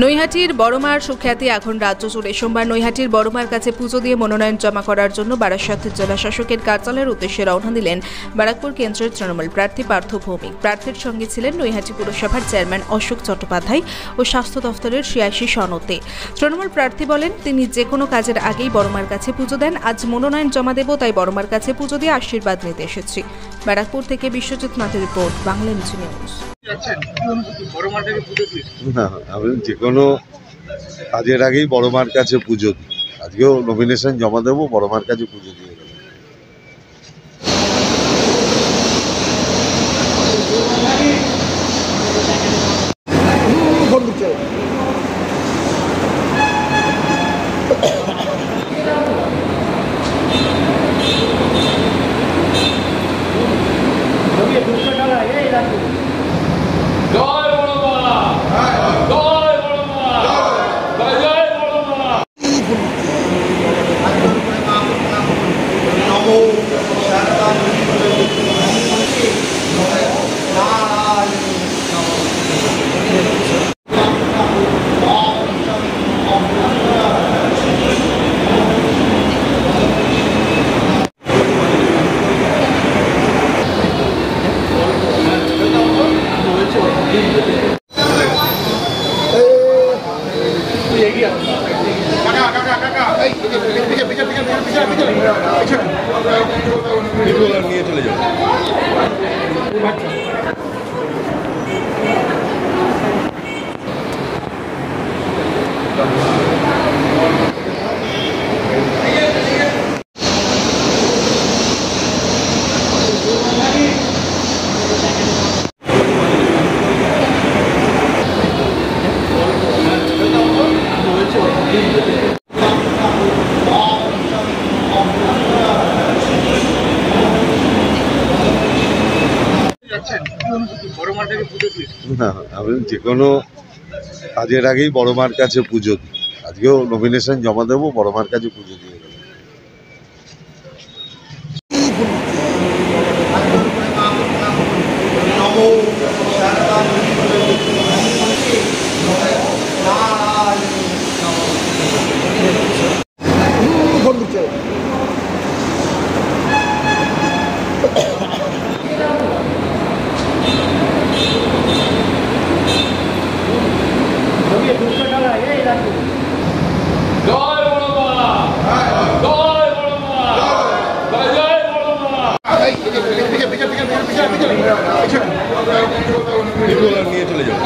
নৈহাটির বড়মার সুখ্যাতি এখন রাজ্য জুড়ে। সোমবার নৈহাটির বড়মার কাছে পুজো দিয়ে মনোনয়ন জমা করার জন্য বারাসাত জেলা শাসকের কার্যালয়ের উদ্দেশ্যে রওনা দিলেন ব্যারাকপুর কেন্দ্রের তৃণমূল প্রার্থী পার্থ ভৌমিক। প্রার্থীর সঙ্গে ছিলেন নৈহাটি পুরসভার চেয়ারম্যান অশোক চট্টোপাধ্যায় ও স্বাস্থ্য দফতরের সিআইসি সনদে। তৃণমূল প্রার্থী বলেন, তিনি যে কোনো কাজের আগেই বড়মার কাছে পুজো দেন। আজ মনোনয়ন জমা দেব, তাই বড়মার কাছে পুজো দিয়ে আশীর্বাদ নিতে এসেছি। ব্যারাকপুর থেকে বিশ্বজিৎ নাথের রিপোর্ট, বাংলা নিউজ। আমি যে কোনো কাজের আগেই বড়মার কাছে পুজো দিই। আজকেও নমিনেশন জমা দেবো, বড়মার কাছে পুজো দিয়ে দেবো। নিয়ে চলে যাবো। আমি যে কোনো কাজের আগেই বড়মার কাছে পুজো দিই। আজকেও নমিনেশন জমা দেবো, বড়মার কাছে পুজো দিয়ে দেবো। নিয়ে চলে যাবো।